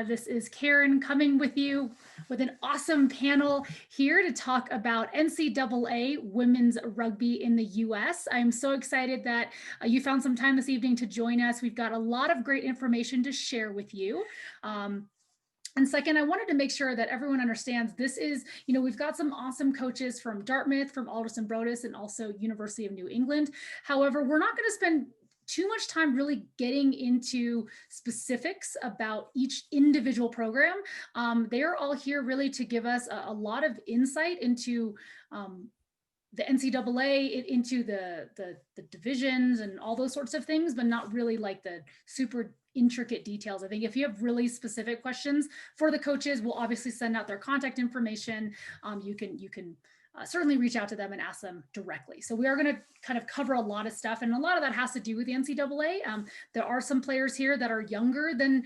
This is Karen coming with you with an awesome panel here to talk about NCAA women's rugby in the US. I'm so excited that you found some time this evening to join us. We've got a lot of great information to share with you. And second, I wanted to make sure that everyone understands this is, we've got some awesome coaches from Dartmouth, from Alderson, Broaddus, and also University of New England. However, we're not going to spend too much time really getting into specifics about each individual program. They are all here really to give us a lot of insight into the NCAA, into the divisions and all those sorts of things, but not really like the super intricate details. I think if you have really specific questions for the coaches, we'll obviously send out their contact information. You can certainly reach out to them and ask them directly. So we are going to kind of cover a lot of stuff, and a lot of that has to do with the NCAA. There are some players here that are younger than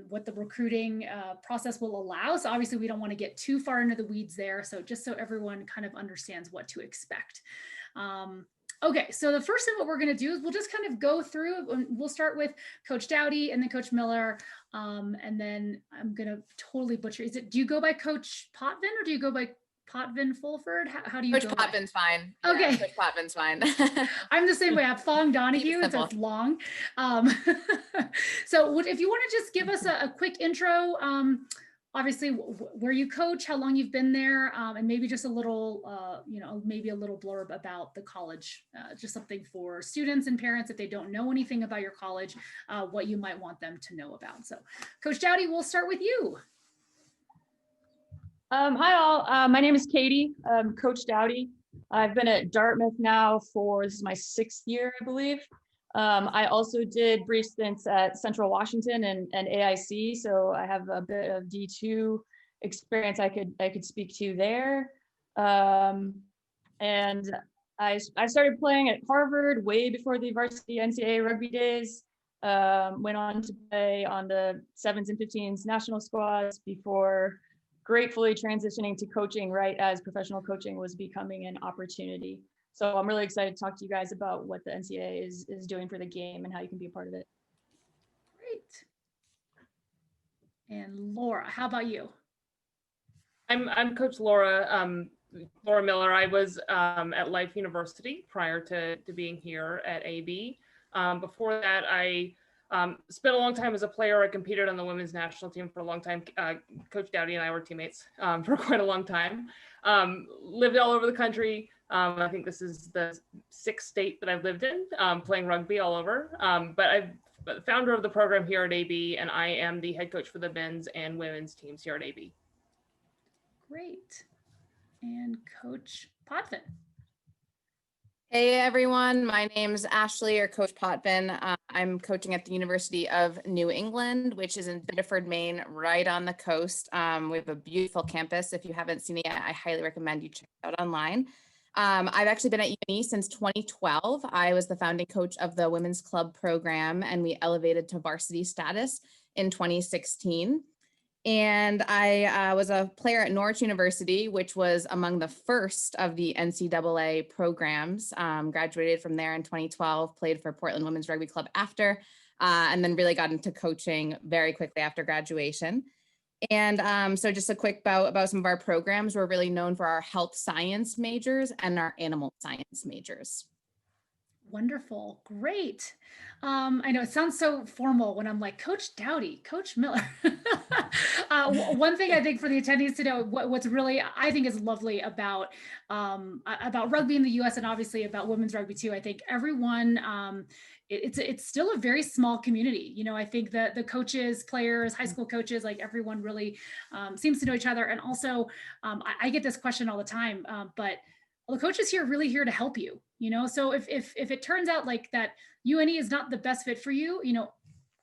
what the recruiting process will allow. So obviously we don't want to get too far into the weeds there. So just so everyone kind of understands what to expect. Okay, so the first thing what we're going to do is we'll just kind of go through, and we'll start with Coach Dowty and then Coach Miller. And then I'm going to totally butcher. Do you go by Coach Potvin or do you go by Potvin-Fulford? How do you Coach go Potvin's by? fine. Okay. Yeah, Coach Potvin's fine. I'm the same way. I'm Fong Donahue. It's just long. So if you want to just give us a quick intro, obviously where you coach, how long you've been there, and maybe just a little, maybe a little blurb about the college, just something for students and parents if they don't know anything about your college, what you might want them to know about. So Coach Dowty, we'll start with you. Hi all, my name is Katie, Coach Dowty. I've been at Dartmouth now this is my 6th year, I believe. I also did brief stints at Central Washington and AIC, so I have a bit of D2 experience I could speak to there. And I started playing at Harvard way before the varsity NCAA rugby days. Went on to play on the 7s and 15s national squads before gratefully transitioning to coaching right as professional coaching was becoming an opportunity. So I'm really excited to talk to you guys about what the NCAA is doing for the game and how you can be a part of it. Great. And Laura, how about you? I'm Coach Laura, Laura Miller. I was at Life University prior to being here at AB. Before that, I spent a long time as a player. I competed on the women's national team for a long time. Coach Dowty and I were teammates for quite a long time. Lived all over the country. I think this is the 6th state that I've lived in, playing rugby all over. But I'm the founder of the program here at AB, and I am the head coach for the men's and women's teams here at AB. Great. And Coach Potvin. Hey everyone, my name's Ashley, or Coach Potvin. I'm coaching at the University of New England, which is in Biddeford, Maine, right on the coast. We have a beautiful campus. If you haven't seen it yet, I highly recommend you check it out online. I've actually been at UNE since 2012. I was the founding coach of the women's club program, and we elevated to varsity status in 2016. And I was a player at Norwich University, which was among the first of the NCAA programs. Graduated from there in 2012, played for Portland Women's Rugby Club after, and then really got into coaching very quickly after graduation. And so just a quick about some of our programs. We're really known for our health science majors and our animal science majors. Wonderful. Great. I know it sounds so formal when I'm like, Coach Dowty, Coach Miller. One thing I think for the attendees to know, what's really, I think is lovely about rugby in the US, and obviously about women's rugby too. I think everyone, it's still a very small community. I think that the coaches, players, high school coaches, like everyone really seems to know each other. And also I get this question all the time, but the coaches here are really here to help you, so if it turns out like that UNE is not the best fit for you,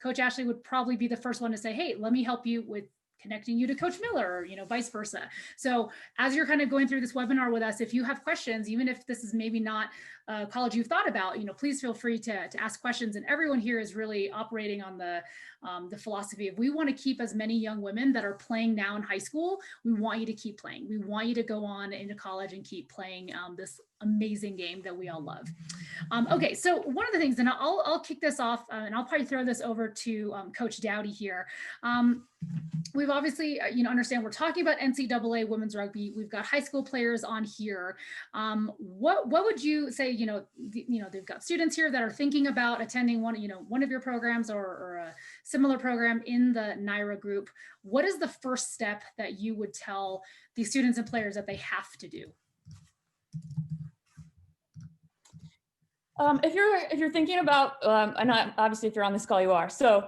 Coach Ashley would probably be the first one to say, hey, let me help you with connecting you to Coach Miller, or, vice versa. So as you're kind of going through this webinar with us, if you have questions, even if this is maybe not a college you've thought about, please feel free to ask questions. And everyone here is really operating on the philosophy of, we want to keep as many young women that are playing now in high school. We want you to keep playing. We want you to go on into college and keep playing this amazing game that we all love. Okay, so one of the things, and I'll kick this off, and I'll probably throw this over to Coach Dowty here. We've obviously, understand we're talking about NCAA women's rugby. We've got high school players on here. What would you say? They've got students here that are thinking about attending one of your programs or a similar program in the NIRA group. What is the first step that you would tell these students and players that they have to do? If you're thinking about, and obviously if you're on this call, you are. So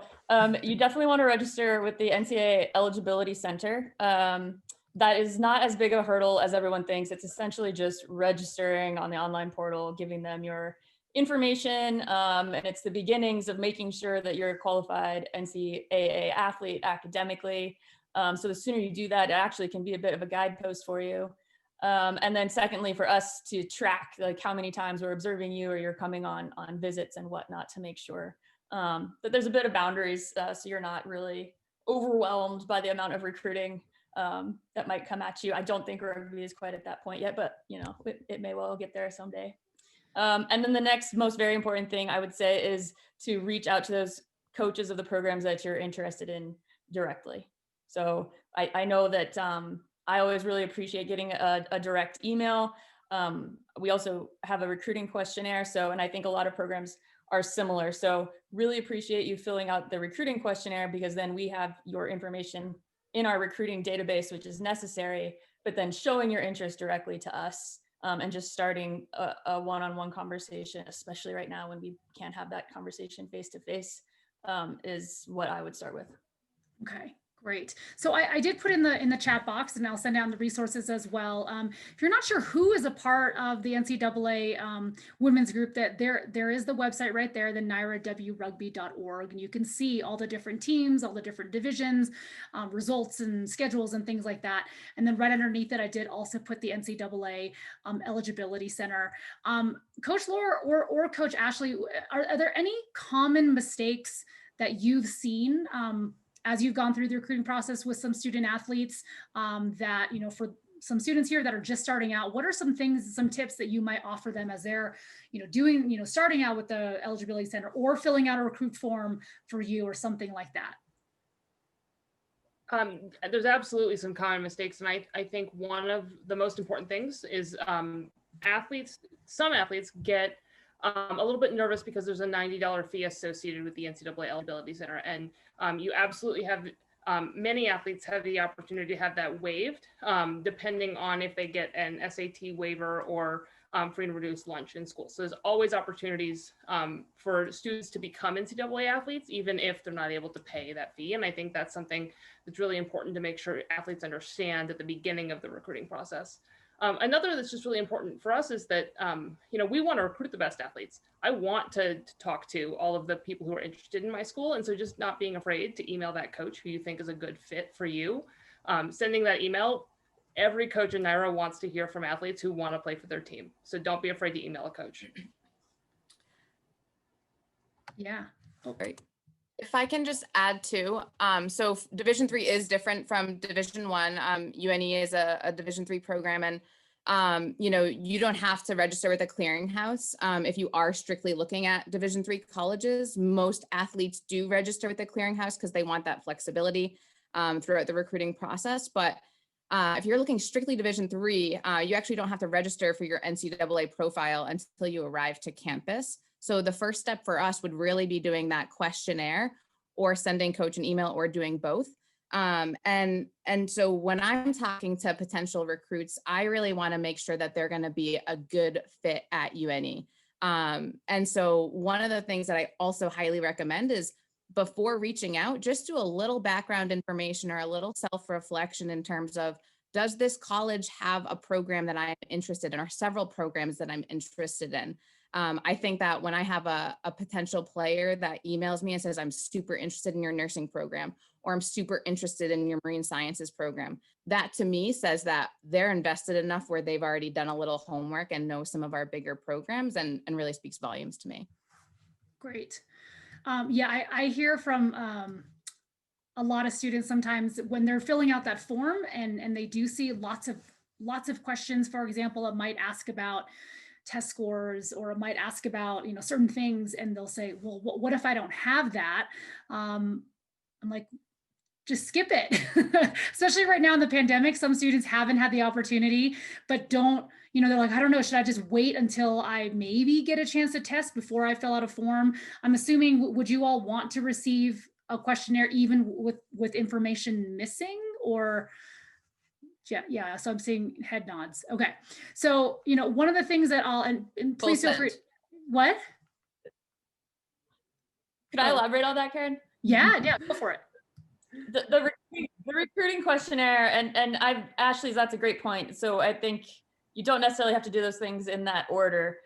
you definitely want to register with the NCAA Eligibility Center. That is not as big of a hurdle as everyone thinks. It's essentially just registering on the online portal, giving them your information, and it's the beginnings of making sure that you're a qualified NCAA athlete academically. So the sooner you do that, it actually can be a bit of a guidepost for you. And then secondly, for us to track like how many times we're observing you or you're coming on visits and whatnot, to make sure that there's a bit of boundaries, so you're not really overwhelmed by the amount of recruiting that might come at you. I don't think rugby is quite at that point yet, but it may well get there someday. And then the next most very important thing I would say is to reach out to those coaches of the programs that you're interested in directly. So I know that I always really appreciate getting a direct email. We also have a recruiting questionnaire. And I think a lot of programs are similar. So really appreciate you filling out the recruiting questionnaire, because then we have your information in our recruiting database, which is necessary, but then showing your interest directly to us and just starting a one-on-one conversation, especially right now when we can't have that conversation face-to-face, is what I would start with. Okay. Great. So I did put in the chat box, and I'll send down the resources as well. If you're not sure who is a part of the NCAA women's group, that there is the website right there, the nirawrugby.org, and you can see all the different teams, all the different divisions, results and schedules and things like that. And then right underneath it, I did also put the NCAA Eligibility Center. Coach Laura or Coach Ashley, are there any common mistakes that you've seen as you've gone through the recruiting process with some student athletes, that, for some students here that are just starting out, what are some things, some tips that you might offer them as they're, doing, starting out with the Eligibility Center or filling out a recruit form for you or something like that? There's absolutely some common mistakes. And I think one of the most important things is some athletes get a little bit nervous because there's a $90 fee associated with the NCAA Eligibility Center. And you absolutely have, many athletes have the opportunity to have that waived, depending on if they get an SAT waiver or free and reduced lunch in school. So there's always opportunities for students to become NCAA athletes, even if they're not able to pay that fee. And I think that's something that's really important to make sure athletes understand at the beginning of the recruiting process. Another that's just really important for us is that, we want to recruit the best athletes. I want to talk to all of the people who are interested in my school. And so just not being afraid to email that coach who you think is a good fit for you. Sending that email, every coach in NIRA wants to hear from athletes who want to play for their team. So don't be afraid to email a coach. Yeah. Oh, great. If I can just add too, so Division III is different from Division I. UNE is a Division III program, and you don't have to register with a clearinghouse. If you are strictly looking at Division III colleges, most athletes do register with the clearinghouse because they want that flexibility throughout the recruiting process. But if you're looking strictly Division III, you actually don't have to register for your NCAA profile until you arrive to campus. So the first step for us would really be doing that questionnaire or sending coach an email or doing both. And so when I'm talking to potential recruits, I really want to make sure that they're going to be a good fit at UNE. And so one of the things that I also highly recommend is before reaching out, just do a little background information or a little self-reflection in terms of, does this college have a program that I'm interested in, or several programs that I'm interested in? I think that when I have a potential player that emails me and says, I'm super interested in your nursing program, or I'm super interested in your marine sciences program. That to me says that they're invested enough where they've already done a little homework and know some of our bigger programs, and really speaks volumes to me. Great. Yeah, I hear from a lot of students sometimes when they're filling out that form and they do see lots of questions. For example, it might ask about test scores, or it might ask about, certain things, and they'll say, well, what if I don't have that? I'm like, just skip it. Especially right now in the pandemic, some students haven't had the opportunity, but don't, they're like, I don't know, should I just wait until I maybe get a chance to test before I fill out a form? I'm assuming, would you all want to receive a questionnaire even with information missing? Or yeah, so I'm seeing head nods. Okay, so one of the things that and please feel free. What? Could I elaborate on that, Karen? Yeah, go for it. The recruiting questionnaire, and Ashley's, that's a great point. So I think you don't necessarily have to do those things in that order.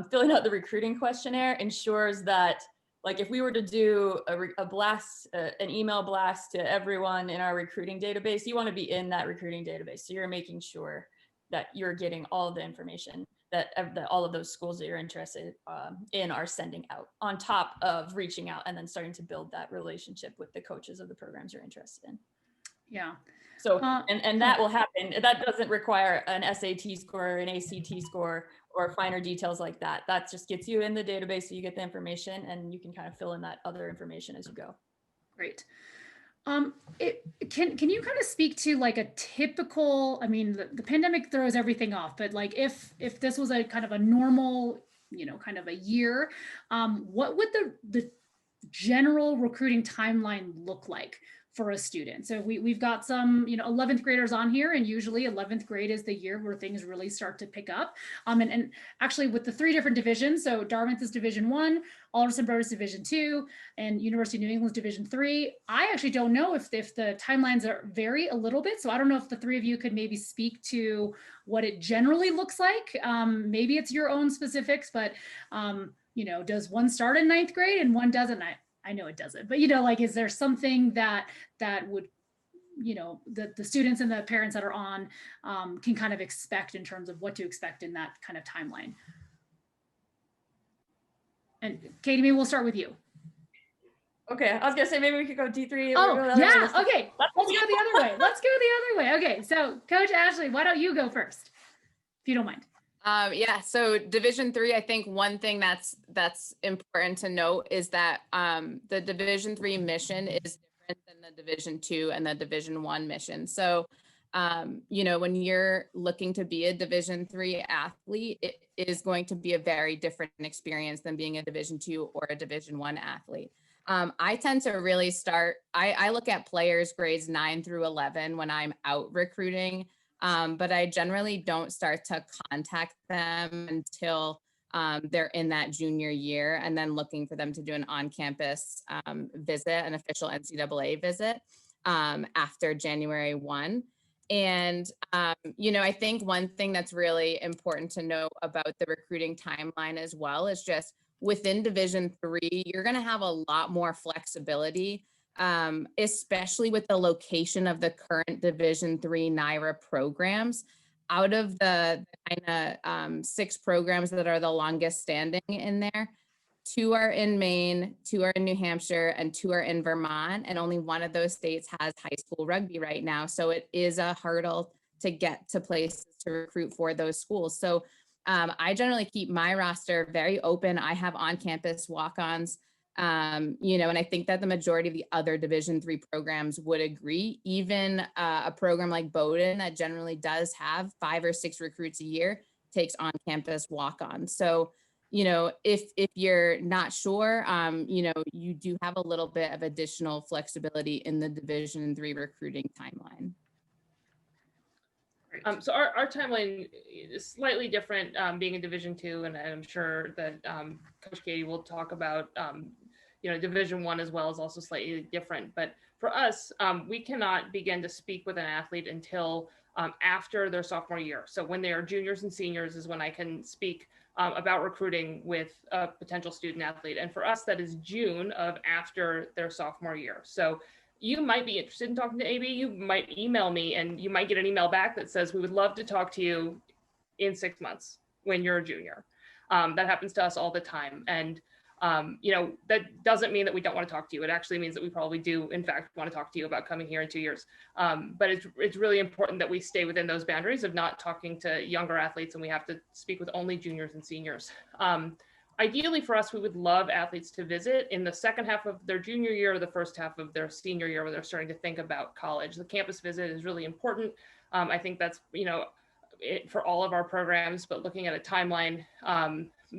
Filling out the recruiting questionnaire ensures that, like, if we were to do a blast, an email blast to everyone in our recruiting database, you want to be in that recruiting database. So you're making sure that you're getting all of the information that all of those schools that you're interested in are sending out, on top of reaching out and then starting to build that relationship with the coaches of the programs you're interested in. Yeah. So, and that will happen. That doesn't require an SAT score or an ACT score or finer details like that. That just gets you in the database, so you get the information and you can kind of fill in that other information as you go. Great. Can you kind of speak to like a typical, I mean, the pandemic throws everything off, but like if this was a kind of a normal, kind of a year, what would the general recruiting timeline look like for a student? So we've got some 11th graders on here, and usually 11th grade is the year where things really start to pick up. And actually with the 3 different divisions, so Dartmouth is Division 1, Alderson Broaddus Division 2, and University of New England's Division 3. I actually don't know if the timelines vary a little bit. So I don't know if the 3 of you could maybe speak to what it generally looks like. Maybe it's your own specifics, but does one start in 9th grade and one doesn't? I know it doesn't, but like, is there something that would, the students and the parents that are on can kind of expect in terms of what to expect in that kind of timeline? And Katie, maybe we'll start with you. Okay, I was gonna say maybe we could go D3. Oh, yeah, okay, let's go the other way. Let's go the other way. Okay, so Coach Ashley, why don't you go first, if you don't mind? Yeah, so Division 3, I think one thing that's important to note is that the Division 3 mission is different than the Division 2 and the Division 1 mission. So, when you're looking to be a Division 3 athlete, it is going to be a very different experience than being a Division 2 or a Division 1 athlete. I tend to really I look at players grades 9 through 11 when I'm out recruiting. But I generally don't start to contact them until they're in that junior year, and then looking for them to do an on-campus visit, an official NCAA visit after January 1. And, I think one thing that's really important to know about the recruiting timeline as well is just within Division 3, you're going to have a lot more flexibility, especially with the location of the current Division 3 NIRA programs. Out of the kind of 6 programs that are the longest standing in there, 2 are in Maine, 2 are in New Hampshire, and 2 are in Vermont, and only one of those states has high school rugby right now. So it is a hurdle to get to places to recruit for those schools. So I generally keep my roster very open. I have on-campus walk-ons. And I think that the majority of the other Division 3 programs would agree. Even a program like Bowdoin that generally does have 5 or 6 recruits a year takes on-campus walk-ons. So, if you're not sure, you do have a little bit of additional flexibility in the Division 3 recruiting timeline. So our timeline is slightly different, being a Division 2, and I'm sure that Coach Katie will talk about Division 1 as well is also slightly different. But for us, we cannot begin to speak with an athlete until after their sophomore year. So when they are juniors and seniors is when I can speak about recruiting with a potential student athlete. And for us, that is June of after their sophomore year. So you might be interested in talking to AB. You might email me and you might get an email back that says, we would love to talk to you in 6 months when you're a junior. That happens to us all the time. And, that doesn't mean that we don't want to talk to you. It actually means that we probably do, in fact, want to talk to you about coming here in 2 years. But it's really important that we stay within those boundaries of not talking to younger athletes, and we have to speak with only juniors and seniors. Ideally for us, we would love athletes to visit in the second half of their junior year or the first half of their senior year when they're starting to think about college. The campus visit is really important. I think that's, for all of our programs, but looking at a timeline,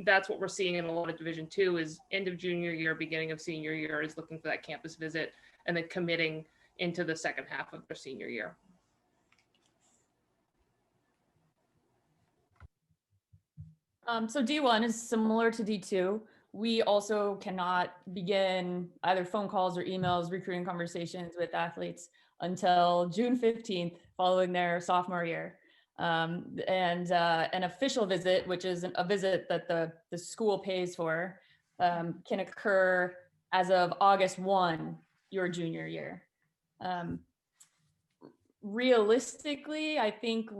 that's what we're seeing in a lot of Division II is end of junior year, beginning of senior year is looking for that campus visit and then committing into the second half of their senior year. So D1 is similar to D2. We also cannot begin either phone calls or emails, recruiting conversations with athletes until June 15th following their sophomore year. And an official visit, which is a visit that the school pays for, can occur as of August 1, your junior year. Realistically, I think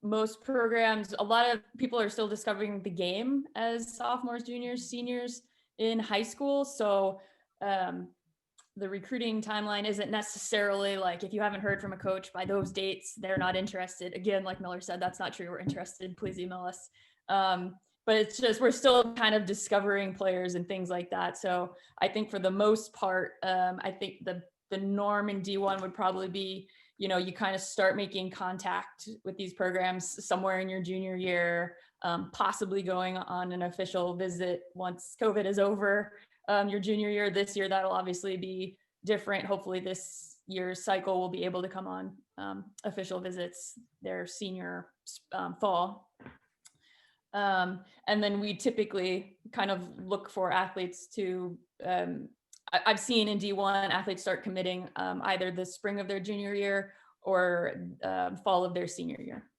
most programs, a lot of people are still discovering the game as sophomores, juniors, seniors in high school. So the recruiting timeline isn't necessarily like, if you haven't heard from a coach by those dates, they're not interested. Again, like Miller said, that's not true. We're interested. Please email us. But it's just, we're still kind of discovering players and things like that. So I think for the most part, I think the norm in D1 would probably be, you kind of start making contact with these programs somewhere in your junior year, possibly going on an official visit once COVID is over. Your junior year, this year, that'll obviously be different. Hopefully this year's cycle will be able to come on official visits their senior fall. And then we typically kind of look for athletes to, I've seen in D1 athletes start committing either the spring of their junior year or fall of their senior year.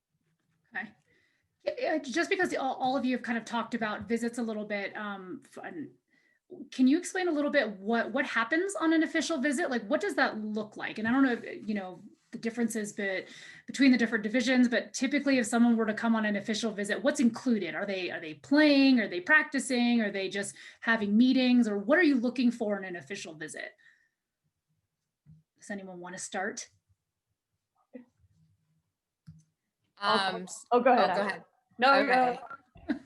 Okay. Just because all of you have kind of talked about visits a little bit, can you explain a little bit what happens on an official visit? Like, what does that look like? And I don't know if, the differences between the different divisions, but typically if someone were to come on an official visit, what's included? Are they playing? Are they practicing? Are they just having meetings? Or what are you looking for in an official visit? Does anyone want to start? Go ahead. Go ahead. No, okay.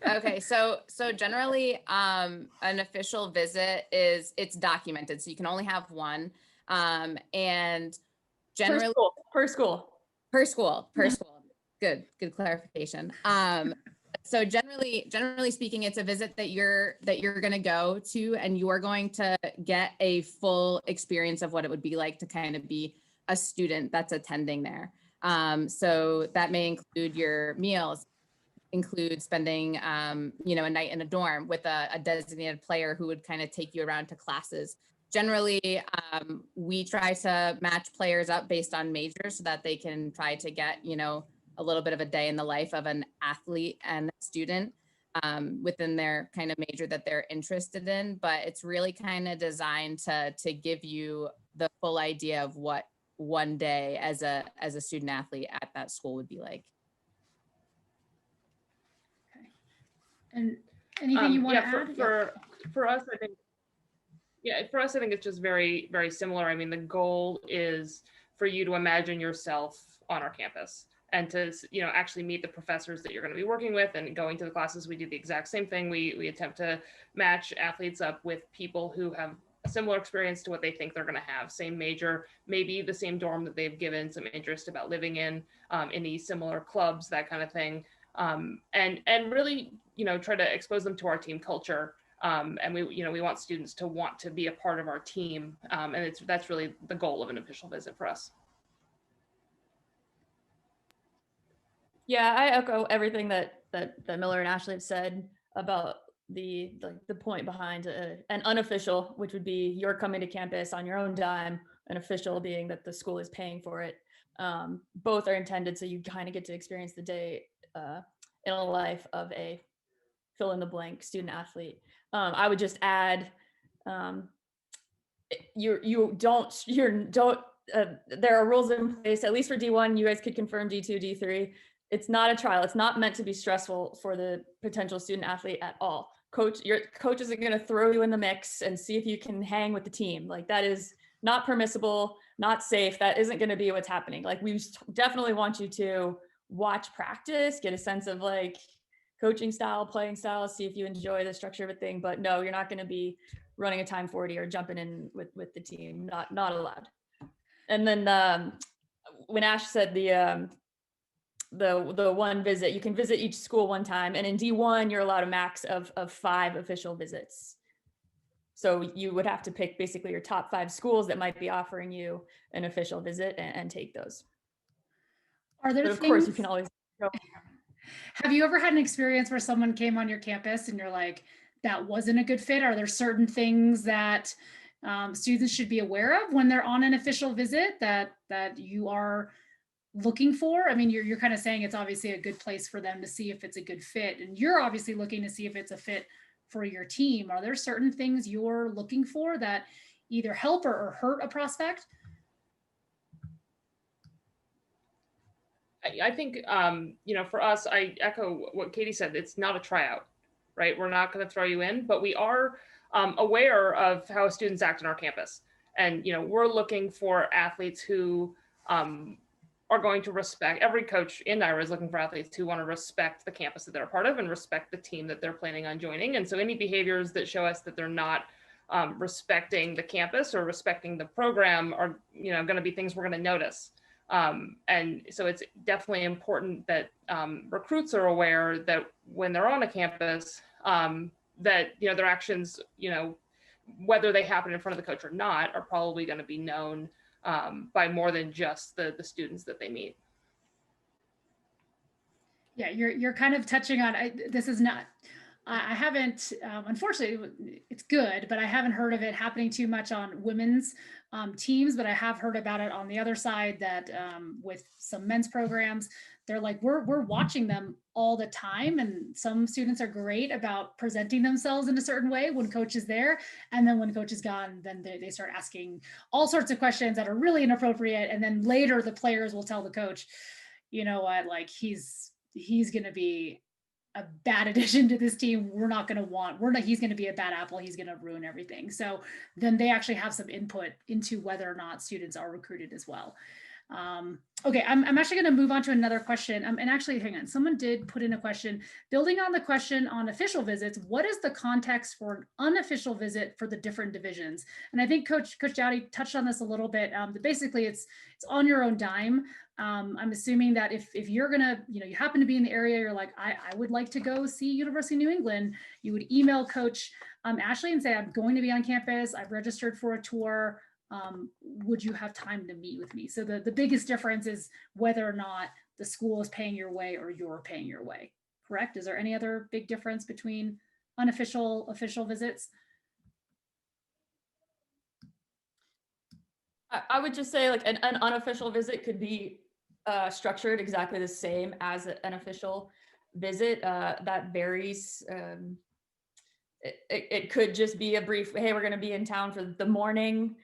Okay, so generally, an official visit it's documented, so you can only have one, and generally per school. Good clarification. So generally speaking, it's a visit that you're going to go to, and you are going to get a full experience of what it would be like to kind of be a student that's attending there. So that may include your meals, include spending, a night in a dorm with a designated player who would kind of take you around to classes. Generally, we try to match players up based on majors so that they can try to get, a little bit of a day in the life of an athlete and student within their kind of major that they're interested in. But it's really kind of designed to give you the full idea of what one day as a student athlete at that school would be like. Okay. And anything you want to add? For us, I think. Yeah, for us, I think it's just very, very similar. I mean, the goal is for you to imagine yourself on our campus and to, actually meet the professors that you're going to be working with and going to the classes. We do the exact same thing. We attempt to match athletes up with people who have a similar experience to what they think they're going to have, same major, maybe the same dorm that they've given some interest about living in these similar clubs, that kind of thing. And really, try to expose them to our team culture. And we want students to want to be a part of our team. And that's really the goal of an official visit for us. Yeah, I echo everything that Miller and Ashley have said about the point behind an unofficial, which would be you're coming to campus on your own dime, an official being that the school is paying for it. Both are intended so you kind of get to experience the day in a life of a fill in the blank student athlete. I would just add you don't there are rules in place, at least for D1. You guys could confirm D2, D3. It's not a trial. It's not meant to be stressful for the potential student athlete at all. Your coach isn't going to throw you in the mix and see if you can hang with the team. Like, that is not permissible, not safe. That isn't going to be what's happening. Like, we definitely want you to watch practice, get a sense of like coaching style, playing style, see if you enjoy the structure of a thing. But no, you're not going to be running a time 40 or jumping in with the team. Not allowed. And then when Ash said the one visit, you can visit each school one time, and in D1 you're allowed a max of 5 official visits. So you would have to pick basically your top 5 schools that might be offering you an official visit and take those. Are there but of course you can always go. Have you ever had an experience where someone came on your campus and you're like, that wasn't a good fit? Are there certain things that students should be aware of when they're on an official visit that you are looking for? I mean, you're kind of saying it's obviously a good place for them to see if it's a good fit, and you're obviously looking to see if it's a fit for your team. Are there certain things you're looking for that either help or hurt a prospect? I think, for us, I echo what Katie said. It's not a tryout, right? We're not going to throw you in, but we are aware of how students act on our campus. And, we're looking for athletes who are going to respect, every coach in NIRA is looking for athletes who want to respect the campus that they're a part of and respect the team that they're planning on joining. And so any behaviors that show us that they're not respecting the campus or respecting the program are, going to be things we're going to notice. And so it's definitely important that recruits are aware that when they're on a campus, that, their actions, whether they happen in front of the coach or not, are probably going to be known by more than just the students that they meet. Yeah, you're kind of touching on, this is not, I haven't, unfortunately, it's good, but I haven't heard of it happening too much on women's teams, but I have heard about it on the other side that with some men's programs, they're like, we're watching them all the time. And some students are great about presenting themselves in a certain way when coach is there. And then when coach is gone, then they start asking all sorts of questions that are really inappropriate. And then later the players will tell the coach, you know what, like he's going to be a bad addition to this team. He's going to be a bad apple. He's going to ruin everything. So then they actually have some input into whether or not students are recruited as well. Okay, I'm actually going to move on to another question. And actually, hang on, someone did put in a question. Building on the question on official visits, what is the context for an unofficial visit for the different divisions? And I think Coach Dowty touched on this a little bit. But basically, it's on your own dime. I'm assuming that if you're gonna, you happen to be in the area, you're like, I would like to go see University of New England, you would email Coach Ashley and say, I'm going to be on campus, I've registered for a tour. Would you have time to meet with me? So the biggest difference is whether or not the school is paying your way or you're paying your way, correct? Is there any other big difference between unofficial, official visits? I would just say like an unofficial visit could be structured exactly the same as an official visit. That varies. It could just be a brief, hey, we're going to be in town for the morning.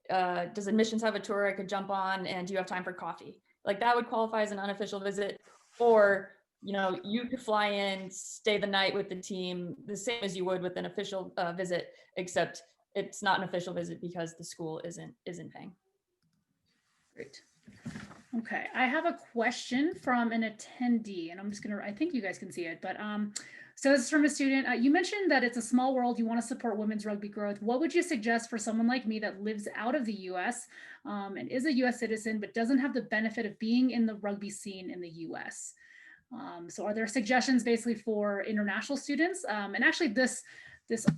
Does admissions have a tour I could jump on, and do you have time for coffee? Like that would qualify as an unofficial visit. Or, you could fly in, stay the night with the team, the same as you would with an official visit, except it's not an official visit because the school isn't paying. Great. Okay, I have a question from an attendee, and I'm just gonna, I think you guys can see it, but so this is from a student. You mentioned that it's a small world, you want to support women's rugby growth. What would you suggest for someone like me that lives out of the US and is a US citizen, but doesn't have the benefit of being in the rugby scene in the US? So are there suggestions basically for international students? And actually this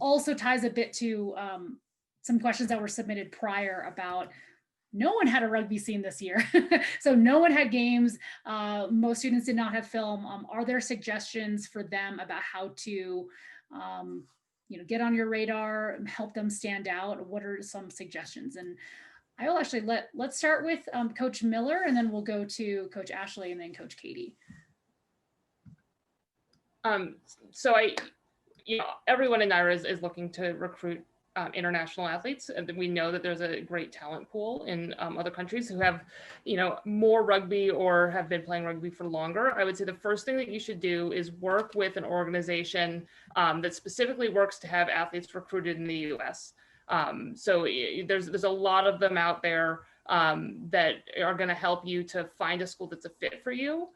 also ties a bit to some questions that were submitted prior about no one had a rugby scene this year. So no one had games. Most students did not have film. Are there suggestions for them about how to, get on your radar, help them stand out? What are some suggestions? And I will actually let's start with Coach Miller, and then we'll go to Coach Ashley and then Coach Katie. So everyone in NIRA is looking to recruit international athletes. And we know that there's a great talent pool in other countries who have, more rugby or have been playing rugby for longer. I would say the first thing that you should do is work with an organization that specifically works to have athletes recruited in the US. So there's a lot of them out there that are going to help you to find a school that's a fit for you.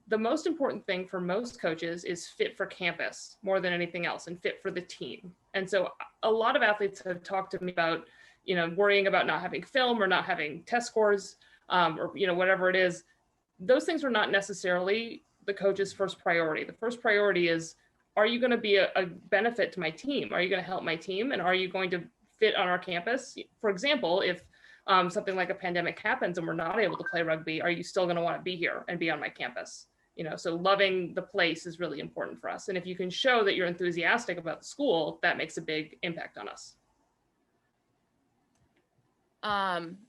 The most important thing for most coaches is fit for campus more than anything else, and fit for the team. And so a lot of athletes have talked to me about, worrying about not having film or not having test scores, or, whatever it is. Those things are not necessarily the coach's first priority. The first priority is, are you going to be a benefit to my team? Are you going to help my team? And are you going to fit on our campus? For example, if something like a pandemic happens and we're not able to play rugby, are you still going to want to be here and be on my campus? So loving the place is really important for us. And if you can show that you're enthusiastic about the school, that makes a big impact on us.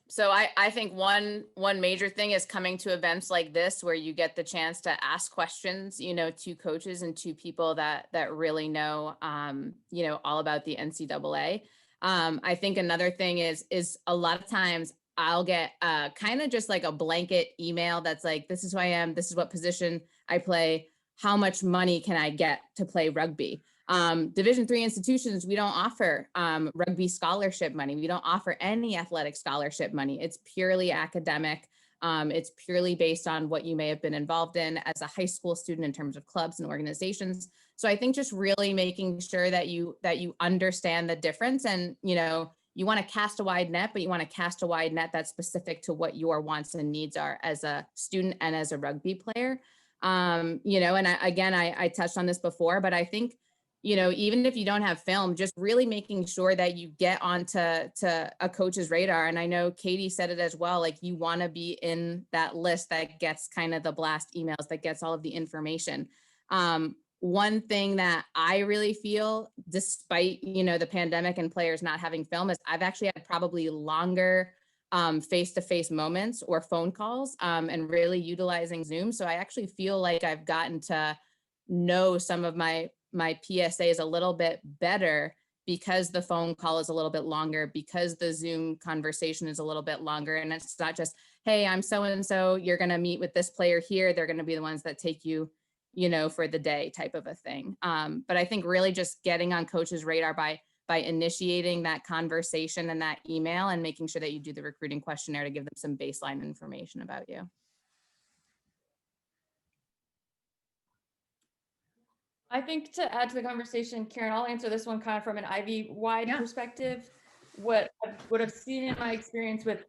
So I think one major thing is coming to events like this, where you get the chance to ask questions, to coaches and to people that really know, all about the NCAA. I think another thing is a lot of times I'll get kind of just like a blanket email that's like, this is who I am, this is what position I play, how much money can I get to play rugby? Division III institutions, we don't offer rugby scholarship money. We don't offer any athletic scholarship money. It's purely academic. It's purely based on what you may have been involved in as a high school student in terms of clubs and organizations. So I think just really making sure that you understand the difference, and you want to cast a wide net, but you want to cast a wide net that's specific to what your wants and needs are as a student and as a rugby player. And I touched on this before, but I think, even if you don't have film, just really making sure that you get onto a coach's radar. And I know Katie said it as well, like you want to be in that list that gets kind of the blast emails, that gets all of the information. One thing that I really feel, despite, the pandemic and players not having film, is I've actually had probably longer face-to-face moments or phone calls and really utilizing Zoom. So I actually feel like I've gotten to know some of my PSAs a little bit better because the phone call is a little bit longer, because the Zoom conversation is a little bit longer. And it's not just, hey, I'm so-and-so, you're going to meet with this player here. They're going to be the ones that take you, for the day type of a thing. But I think really just getting on coach's radar by initiating that conversation and that email, and making sure that you do the recruiting questionnaire to give them some baseline information about you. I think to add to the conversation, Karen, I'll answer this one kind of from an Ivy-wide perspective. What I've seen in my experience with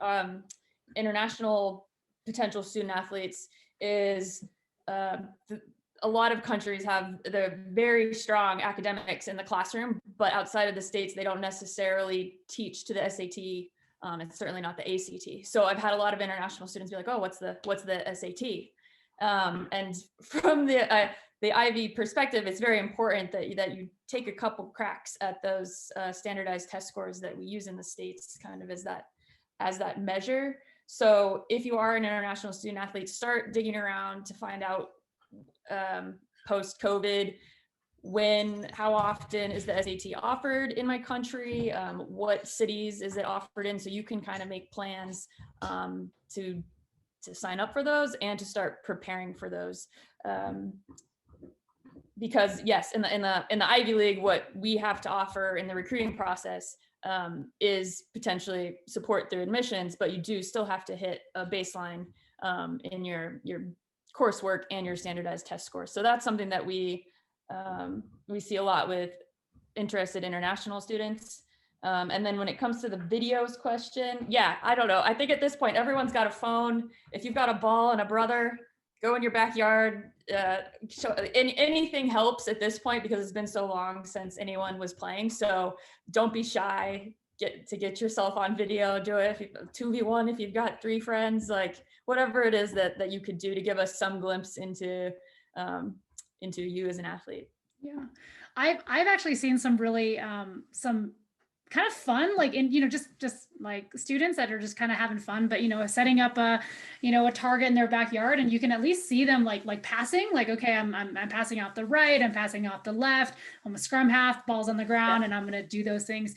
international potential student athletes is a lot of countries have the very strong academics in the classroom, but outside of the States, they don't necessarily teach to the SAT. And certainly not the ACT. So I've had a lot of international students be like, oh, what's the SAT? And from the Ivy perspective, it's very important that you take a couple cracks at those standardized test scores that we use in the States, kind of as that measure. So if you are an international student athlete, start digging around to find out post-COVID, how often is the SAT offered in my country? What cities is it offered in? So you can kind of make plans to sign up for those and to start preparing for those. Because yes, in the Ivy League, what we have to offer in the recruiting process is potentially support through admissions, but you do still have to hit a baseline in your coursework and your standardized test scores. So that's something that we see a lot with interested international students. And then when it comes to the videos question, I don't know. I think at this point, everyone's got a phone. If you've got a ball and a brother, go in your backyard. Anything helps at this point because it's been so long since anyone was playing. So don't be shy. Get yourself on video. Do it 2v1 if you've got 3 friends, like whatever it is that you could do to give us some glimpse into you as an athlete. Yeah, I've actually seen some really some kind of fun, like in, just like students that are just kind of having fun, but, setting up a target in their backyard, and you can at least see them like passing, like, okay, I'm passing off the right, I'm passing off the left, I'm a scrum half, ball's on the ground, and I'm going to do those things.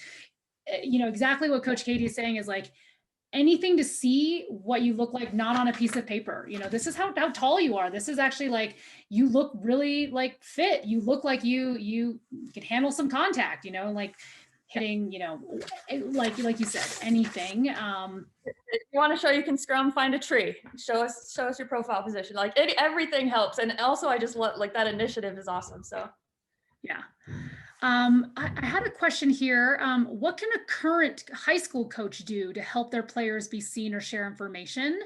Exactly what Coach Katie is saying is like, anything to see what you look like, not on a piece of paper. This is how tall you are. This is actually like, you look really like fit. You look like you can handle some contact, like hitting, like you said, anything. If you want to show you can scrum, find a tree. Show us your profile position. Like everything helps. And also I just love, like, that initiative is awesome. So yeah. I had a question here. What can a current high school coach do to help their players be seen or share information?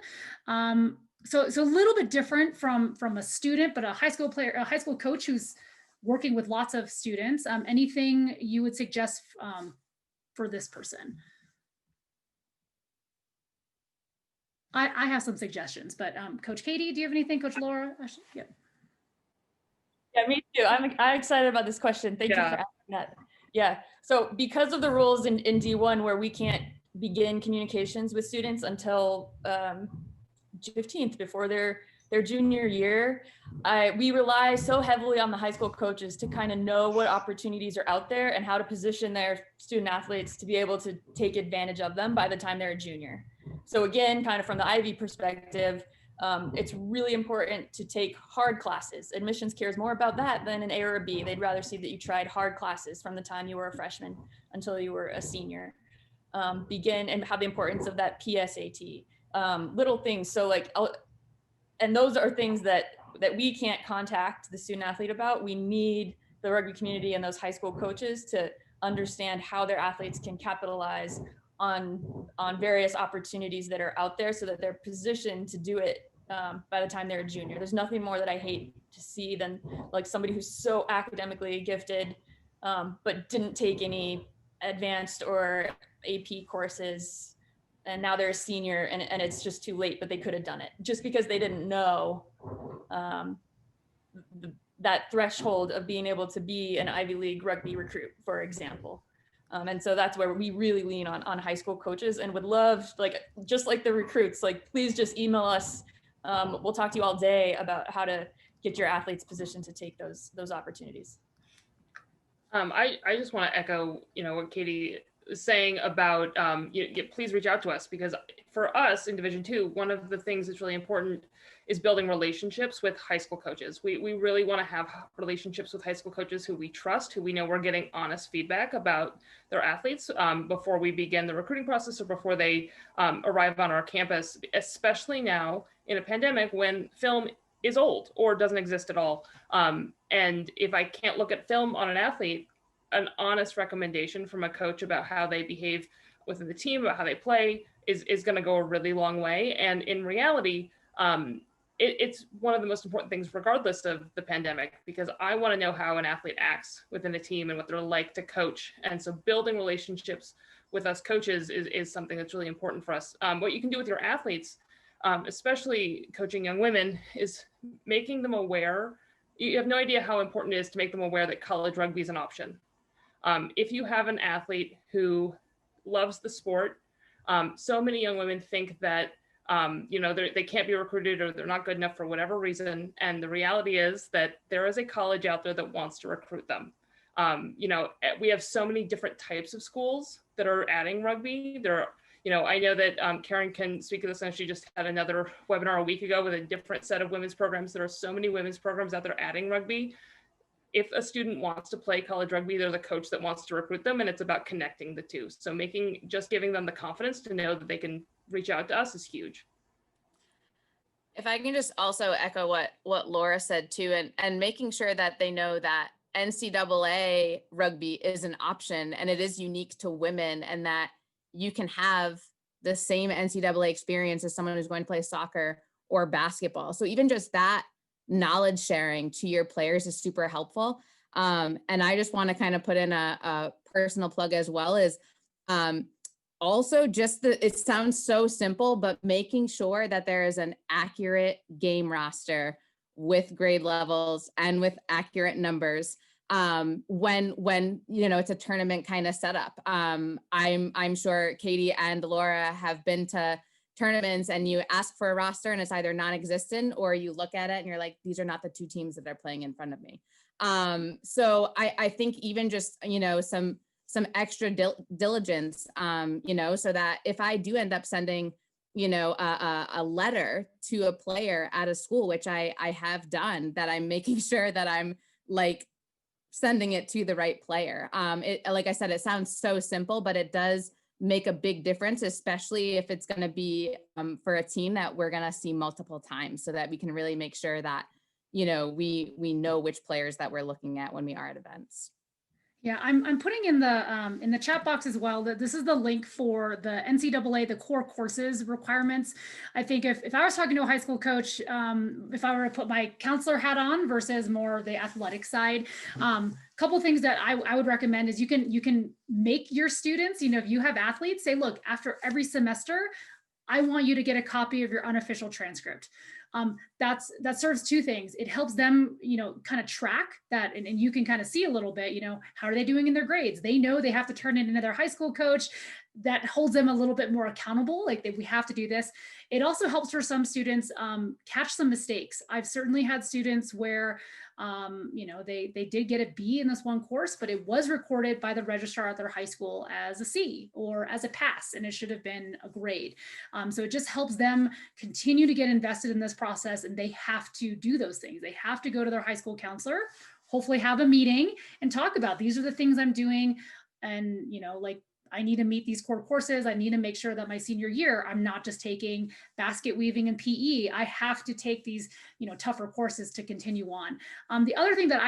So a little bit different from a student, but a high school coach who's working with lots of students. Anything you would suggest for this person? I have some suggestions, but Coach Katie, do you have anything? Coach Laura? Yeah. Yeah, me too. I'm excited about this question. Thank you for asking that. Yeah. So because of the rules in D1 where we can't begin communications with students until 15th, before their junior year, we rely so heavily on the high school coaches to kind of know what opportunities are out there and how to position their student athletes to be able to take advantage of them by the time they're a junior. So again, kind of from the Ivy perspective, it's really important to take hard classes. Admissions cares more about that than an A or a B. They'd rather see that you tried hard classes from the time you were a freshman until you were a senior. Begin and have the importance of that PSAT. Little things. So like, and those are things that we can't contact the student athlete about. We need the rugby community and those high school coaches to understand how their athletes can capitalize on various opportunities that are out there so that they're positioned to do it by the time they're a junior. There's nothing more that I hate to see than like somebody who's so academically gifted, but didn't take any advanced or AP courses, and now they're a senior and it's just too late, but they could have done it just because they didn't know that threshold of being able to be an Ivy League rugby recruit, for example. And so that's where we really lean on high school coaches, and would love, like, just like the recruits, like, please just email us. We'll talk to you all day about how to get your athletes positioned to take those opportunities. I just want to echo, what Katie is saying about, please reach out to us, because for us in Division II, one of the things that's really important is building relationships with high school coaches. We really want to have relationships with high school coaches who we trust, who we know we're getting honest feedback about their athletes before we begin the recruiting process or before they arrive on our campus, especially now in a pandemic when film is old or doesn't exist at all. And if I can't look at film on an athlete, an honest recommendation from a coach about how they behave within the team, about how they play is going to go a really long way. And in reality, it's one of the most important things regardless of the pandemic, because I want to know how an athlete acts within a team and what they're like to coach. And so building relationships with us coaches is something that's really important for us. What you can do with your athletes, especially coaching young women, is making them aware. You have no idea how important it is to make them aware that college rugby is an option. If you have an athlete who loves the sport, so many young women think that they can't be recruited or they're not good enough for whatever reason. And the reality is that there is a college out there that wants to recruit them. We have so many different types of schools that are adding rugby. I know that Karen can speak to this, and she just had another webinar a week ago with a different set of women's programs. There are so many women's programs out there adding rugby. If a student wants to play college rugby, there's a coach that wants to recruit them, and it's about connecting the two. So giving them the confidence to know that they can reach out to us is huge. If I can just also echo what Laura said too, and making sure that they know that NCAA rugby is an option and it is unique to women, and that you can have the same NCAA experience as someone who's going to play soccer or basketball. So even just that knowledge sharing to your players is super helpful. And I just want to kind of put in a personal plug as well, is also just it sounds so simple, but making sure that there is an accurate game roster with grade levels and with accurate numbers. when it's a tournament kind of setup. I'm sure Katie and Laura have been to tournaments and you ask for a roster and it's either non-existent, or you look at it and you're like, these are not the two teams that are playing in front of me. So I think even just, some extra diligence, so that if I do end up sending, a letter to a player at a school, which I have done, that I'm making sure that I'm like sending it to the right player. Like I said, it sounds so simple, but it does make a big difference, especially if it's going to be for a team that we're going to see multiple times, so that we can really make sure that, we know which players that we're looking at when we are at events. Yeah, I'm putting in the chat box as well that this is the link for the NCAA, the core courses requirements. I think if I was talking to a high school coach, if I were to put my counselor hat on versus more the athletic side, couple things that I would recommend is you can make your students, if you have athletes, say, look, after every semester, I want you to get a copy of your unofficial transcript. That serves two things. It helps them, kind of track that, and you can kind of see a little bit, how are they doing in their grades? They know they have to turn it into their high school coach. That holds them a little bit more accountable. Like we have to do this. It also helps for some students catch some mistakes. I've certainly had students where, they did get a B in this one course, but it was recorded by the registrar at their high school as a C or as a pass, and it should have been a grade. So it just helps them continue to get invested in this process, and they have to do those things. They have to go to their high school counselor, hopefully have a meeting and talk about, these are the things I'm doing. And, I need to meet these core courses. I need to make sure that my senior year, I'm not just taking basket weaving and PE. I have to take these, tougher courses to continue on. The other thing that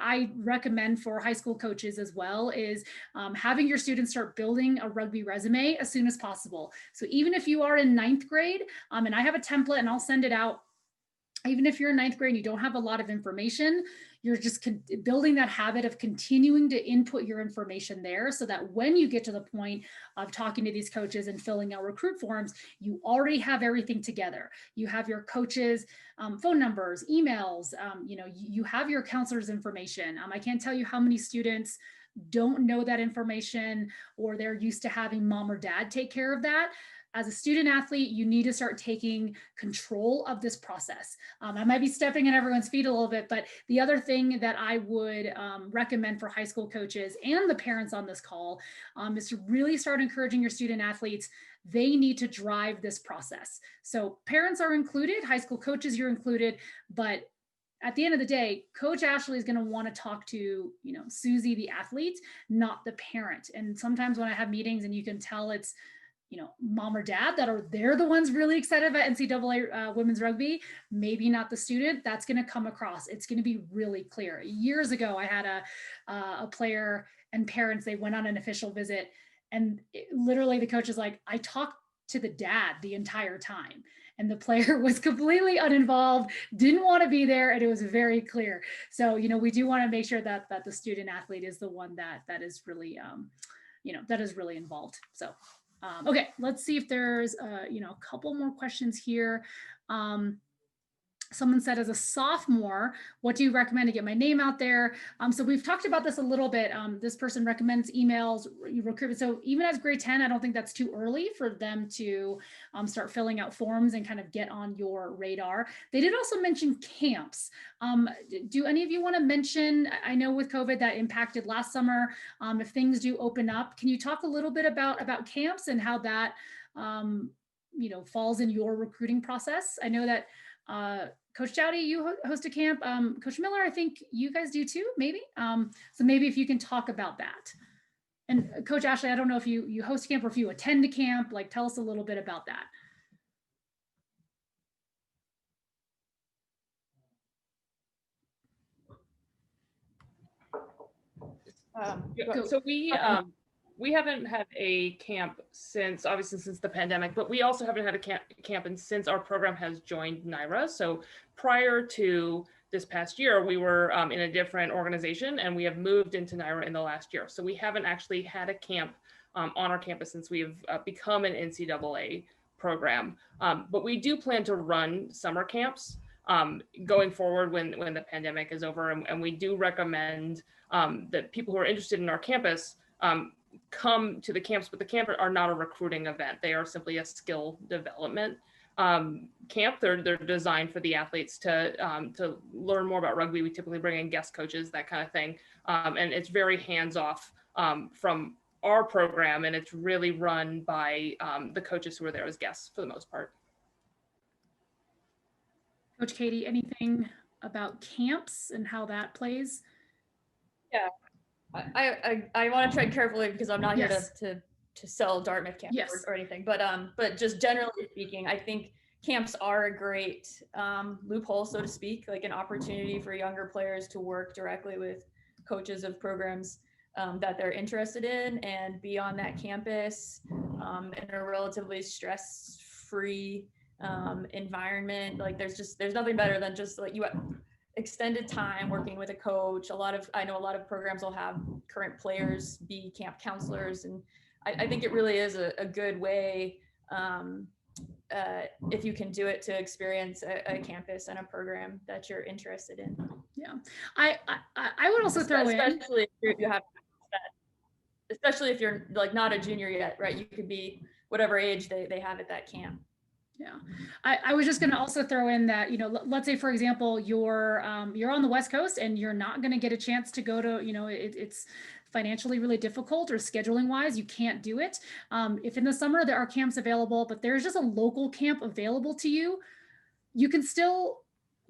I recommend for high school coaches as well is having your students start building a rugby resume as soon as possible. So even if you are in 9th grade, and I have a template and I'll send it out, even if you're in 9th grade and you don't have a lot of information, you're just building that habit of continuing to input your information there, so that when you get to the point of talking to these coaches and filling out recruit forms, you already have everything together. You have your coaches' phone numbers, emails, you have your counselor's information. I can't tell you how many students don't know that information, or they're used to having mom or dad take care of that. As a student athlete, you need to start taking control of this process. I might be stepping in everyone's feet a little bit, but the other thing that I would recommend for high school coaches and the parents on this call is to really start encouraging your student athletes. They need to drive this process. So parents are included, high school coaches, you're included, but at the end of the day, Coach Ashley is going to want to talk to, Susie, the athlete, not the parent. And sometimes when I have meetings and you can tell it's, mom or dad they're the ones really excited about NCAA women's rugby, maybe not the student, that's going to come across. It's going to be really clear. Years ago, I had a player and parents, they went on an official visit, and literally the coach is like, I talked to the dad the entire time. And the player was completely uninvolved, didn't want to be there, and it was very clear. So, we do want to make sure that the student athlete is the one that is really, that is really involved. So. Okay, let's see if there's a couple more questions here. Someone said, as a sophomore, what do you recommend to get my name out there? So we've talked about this a little bit. This person recommends emails, recruitment. So even as grade 10, I don't think that's too early for them to start filling out forms and kind of get on your radar. They did also mention camps. Do any of you want to mention, I know with COVID that impacted last summer, if things do open up, can you talk a little bit about camps and how that falls in your recruiting process? I know that Coach Dowty, you host a camp. Coach Miller, I think you guys do too, maybe. So maybe if you can talk about that. And Coach Ashley, I don't know if you host a camp or if you attend a camp, like tell us a little bit about that. So we haven't had a camp since the pandemic, but we also haven't had a camp since our program has joined NIRA. So prior to this past year, we were in a different organization, and we have moved into NIRA in the last year. So we haven't actually had a camp on our campus since we've become an NCAA program. But we do plan to run summer camps going forward when the pandemic is over. And we do recommend that people who are interested in our campus come to the camps, but the camps are not a recruiting event. They are simply a skill development camp. They're designed for the athletes to learn more about rugby. We typically bring in guest coaches, that kind of thing. And it's very hands-off from our program, and it's really run by the coaches who are there as guests for the most part. Coach Katie, anything about camps and how that plays? Yeah, I want to tread carefully because I'm not Yes. here to sell Dartmouth camps Yes. or anything, but just generally speaking, I think camps are a great loophole, so to speak, like an opportunity for younger players to work directly with coaches of programs that they're interested in and be on that campus in a relatively stress-free environment. Like there's nothing better than just like you extended time working with a coach. I know a lot of programs will have current players be camp counselors, and I think it really is a good way if you can do it to experience a campus and a program that you're interested in. Yeah, I would also throw in, especially if you have that, especially if you're like not a junior yet, right? You could be whatever age they have at that camp. Yeah, I was just going to also throw in that, you know, let's say, for example, you're on the West Coast and you're not going to get a chance to go to, you know, it's financially really difficult or scheduling wise, you can't do it. If in the summer there are camps available, but there's just a local camp available to you, you can still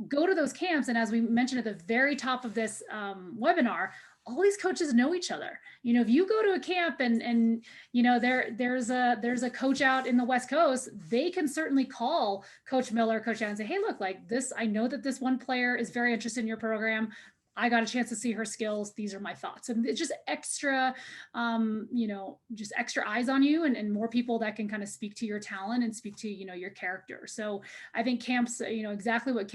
go to those camps. And as we mentioned at the very top of this webinar, all these coaches know each other. You know, if you go to a camp and you know there's a coach out in the West Coast, they can certainly call Coach Miller, Coach Allen, and say, hey, look, like this, I know that this one player is very interested in your program. I got a chance to see her skills. These are my thoughts. And it's just extra, you know, just extra eyes on you and more people that can kind of speak to your talent and speak to, you know, your character. So I think camps, you know, exactly what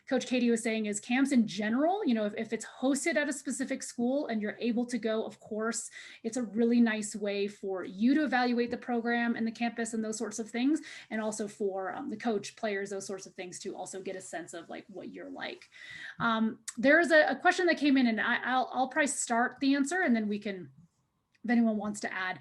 Coach Katie was saying is camps in general, you know, if it's hosted at a specific school and you're able to go, of course, it's a really nice way for you to evaluate the program and the campus and those sorts of things. And also for the coach, players, those sorts of things to also get a sense of like what you're like. There's a question that came in and I'll probably start the answer and then we can, if anyone wants to add.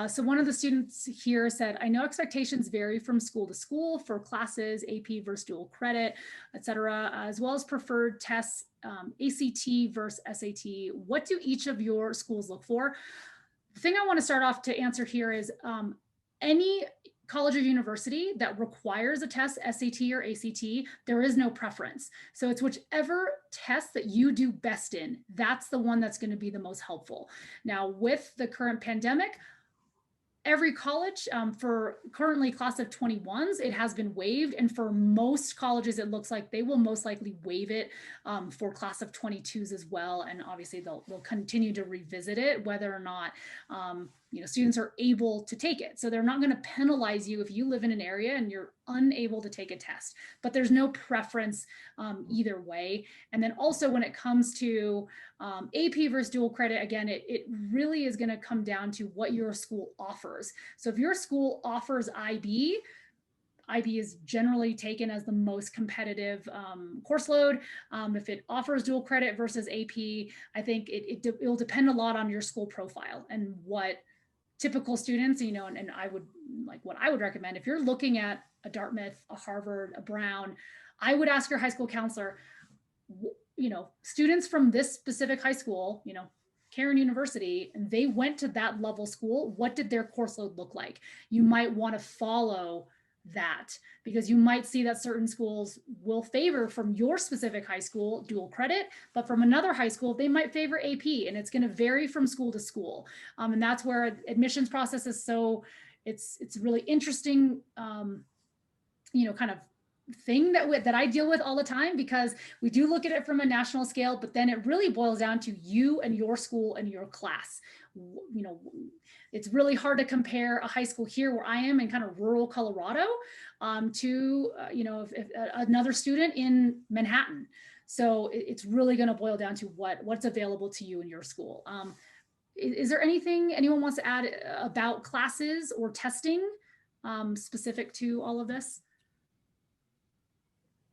So one of the students here said, I know expectations vary from school to school for classes, AP versus dual credit, et cetera, as well as preferred tests, ACT versus SAT. What do each of your schools look for? The thing I want to start off to answer here is any college or university that requires a test, SAT or ACT, there is no preference. So it's whichever test that you do best in, that's the one that's going to be the most helpful. Now, with the current pandemic, every college for currently class of 21s, it has been waived. And for most colleges, it looks like they will most likely waive it for class of 22s as well. And obviously they'll continue to revisit it, whether or not you know, students are able to take it. So they're not going to penalize you if you live in an area and you're unable to take a test, but there's no preference either way. And then also when it comes to AP versus dual credit, again, it really is going to come down to what your school offers. So if your school offers IB is generally taken as the most competitive course load. If it offers dual credit versus AP, I think it will depend a lot on your school profile and what typical students, you know, and I would like what I would recommend if you're looking at a Dartmouth, a Harvard, a Brown, I would ask your high school counselor, you know, students from this specific high school, you know, Cairn University, and they went to that level school, what did their course load look like? You might want to follow that because you might see that certain schools will favor from your specific high school dual credit, but from another high school they might favor AP, and it's going to vary from school to school. And that's where admissions process is so it's really interesting you know, kind of thing that I deal with all the time, because we do look at it from a national scale, but then it really boils down to you and your school and your class. You know, it's really hard to compare a high school here where I am in kind of rural Colorado to, you know, if another student in Manhattan. So it's really going to boil down to what's available to you in your school. Is there anything anyone wants to add about classes or testing specific to all of this?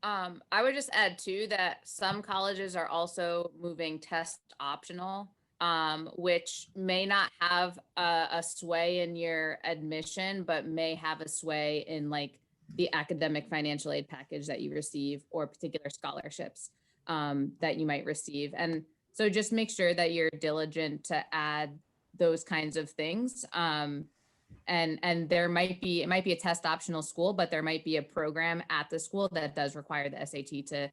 I would just add too that some colleges are also moving test optional, which may not have a sway in your admission, but may have a sway in like the academic financial aid package that you receive or particular scholarships that you might receive. And so just make sure that you're diligent to add those kinds of things. And there might be, it might be a test optional school, but there might be a program at the school that does require the SAT to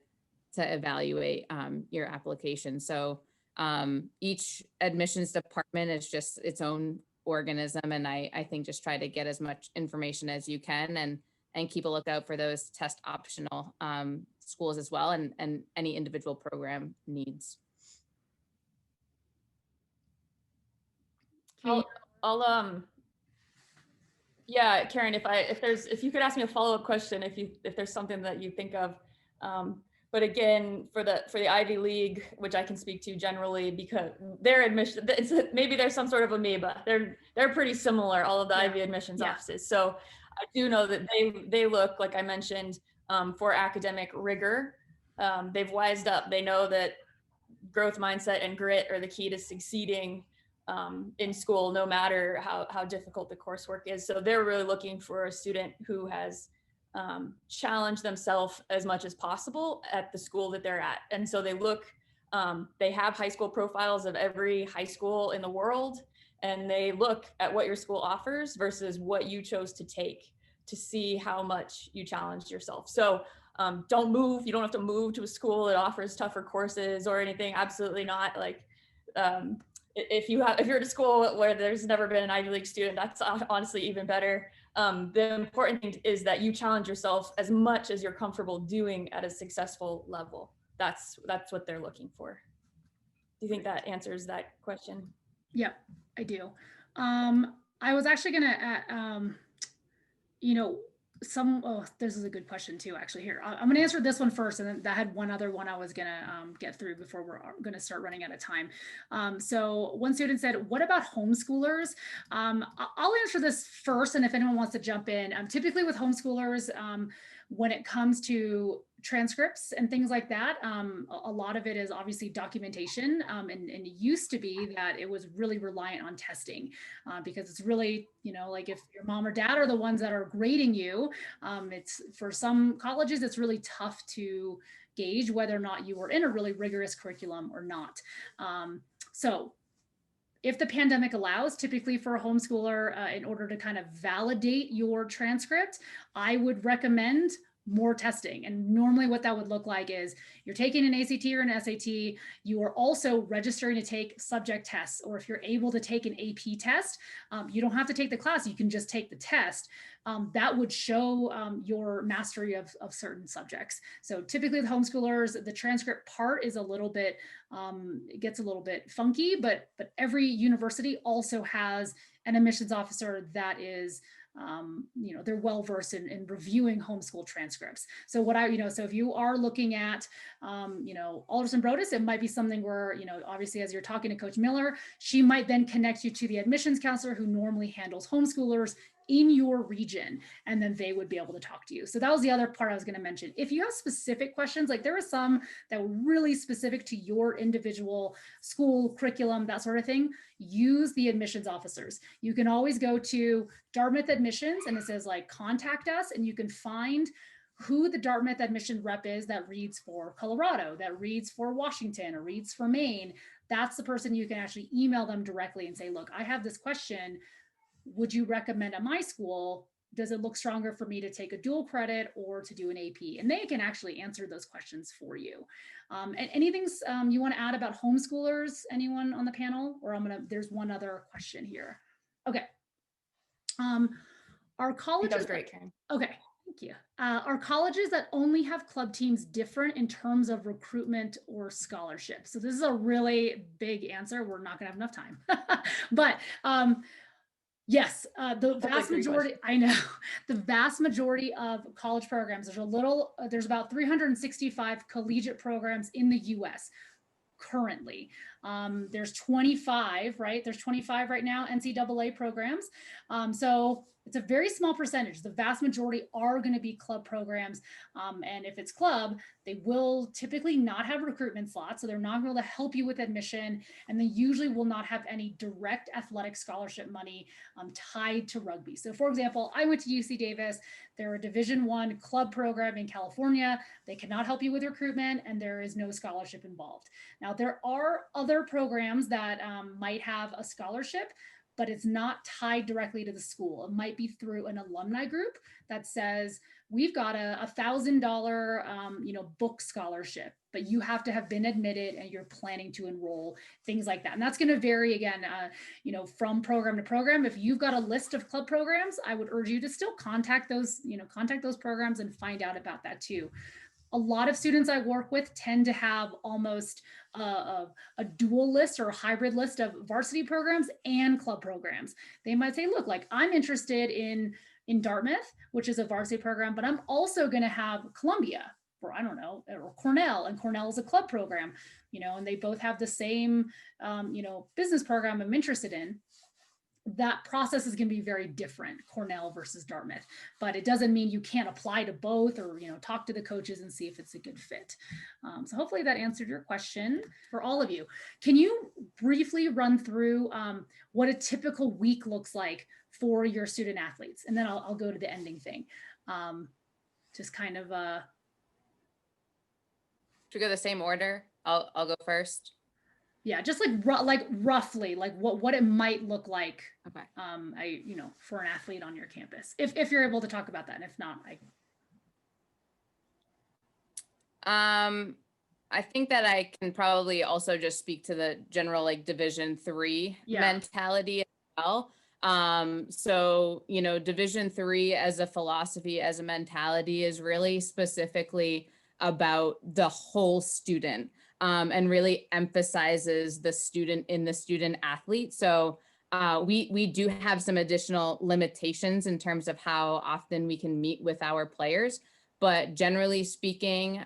evaluate your application. So each admissions department is just its own organism. And I think just try to get as much information as you can and keep a lookout for those test optional schools as well, and any individual program needs. I'll yeah, Karen, if you could ask me a follow-up question, if there's something that you think of, but again, for the Ivy League, which I can speak to generally, because their admission, maybe there's some sort of amoeba. They're pretty similar, all of the Ivy admissions offices. So I do know that they look, like I mentioned, for academic rigor. They've wised up. They know that growth mindset and grit are the key to succeeding in school, no matter how difficult the coursework is. So they're really looking for a student who has challenged themselves as much as possible at the school that they're at. And so they have high school profiles of every high school in the world, and they look at what your school offers versus what you chose to take to see how much you challenged yourself. So don't move. You don't have to move to a school that offers tougher courses or anything. Absolutely not. Like, if you're at a school where there's never been an Ivy League student, that's honestly even better. The important thing is that you challenge yourself as much as you're comfortable doing at a successful level. That's what they're looking for. Do you think that answers that question? Yep, I do. I was actually gonna, this is a good question too, actually. Here, I'm gonna answer this one first, and then I had one other one I was gonna get through before we're gonna start running out of time. So one student said, what about homeschoolers? I'll answer this first, and if anyone wants to jump in, typically with homeschoolers, when it comes to transcripts and things like that, a lot of it is obviously documentation, and it used to be that it was really reliant on testing, because it's really, like if your mom or dad are the ones that are grading you, it's, for some colleges, it's really tough to gauge whether or not you were in a really rigorous curriculum or not. So if the pandemic allows, typically for a homeschooler, in order to kind of validate your transcript, I would recommend more testing. And normally what that would look like is you're taking an ACT or an SAT, you are also registering to take subject tests, or if you're able to take an AP test, you don't have to take the class, you can just take the test. That would show your mastery of certain subjects. So typically with homeschoolers, the transcript part is a little bit, it gets a little bit funky, but every university also has an admissions officer that is, they're well-versed in reviewing homeschool transcripts. So so if you are looking at, Alderson, Broaddus, it might be something where, obviously as you're talking to Coach Miller, she might then connect you to the admissions counselor who normally handles homeschoolers in your region, and then they would be able to talk to you. So that was the other part I was going to mention. If you have specific questions, like there are some that were really specific to your individual school curriculum, that sort of thing, use the admissions officers. You can always go to Dartmouth admissions and it says like contact us, and you can find who the Dartmouth admission rep is that reads for Colorado, that reads for Washington, or reads for Maine. That's the person you can actually email them directly and say, look, I have this question. Would you recommend at my school? Does it look stronger for me to take a dual credit or to do an AP? And they can actually answer those questions for you. And anything you want to add about homeschoolers? Anyone on the panel? Or there's one other question here. Okay. Our colleges. That was great, Karen. Okay. Thank you. Are colleges that only have club teams different in terms of recruitment or scholarship? So this is a really big answer. We're not going to have enough time. But yes, the vast majority, I know, the vast majority of college programs, there's about 365 collegiate programs in the US currently. There's 25, right? There's 25 right now, NCAA programs. So It's a very small percentage. The vast majority are going to be club programs. And if it's club, they will typically not have recruitment slots. So they're not going to help you with admission. And they usually will not have any direct athletic scholarship money tied to rugby. So for example, I went to UC Davis. They're a Division I club program in California. They cannot help you with recruitment, and there is no scholarship involved. Now, there are other programs that might have a scholarship, but it's not tied directly to the school. It might be through an alumni group that says, we've got a $1,000 book scholarship, but you have to have been admitted and you're planning to enroll, things like that. And that's going to vary again, from program to program. If you've got a list of club programs, I would urge you to still contact those programs and find out about that too. A lot of students I work with tend to have almost a dual list or a hybrid list of varsity programs and club programs. They might say, look, like I'm interested in Dartmouth, which is a varsity program, but I'm also going to have Columbia, or I don't know, or Cornell, and Cornell is a club program, and they both have the same, business program I'm interested in. That process is going to be very different, Cornell versus Dartmouth, but it doesn't mean you can't apply to both or, talk to the coaches and see if it's a good fit. So hopefully that answered your question for all of you. Can you briefly run through what a typical week looks like for your student athletes? And then I'll go to the ending thing. Just kind of. Should we go the same order? I'll go first. Yeah, just roughly, like what it might look like. Okay. For an athlete on your campus, if you're able to talk about that, and if not, I think that I can probably also just speak to the general Division III mentality as well. So Division III as a philosophy, as a mentality, is really specifically about the whole student. And really emphasizes the student in the student athlete. So we do have some additional limitations in terms of how often we can meet with our players. But generally speaking,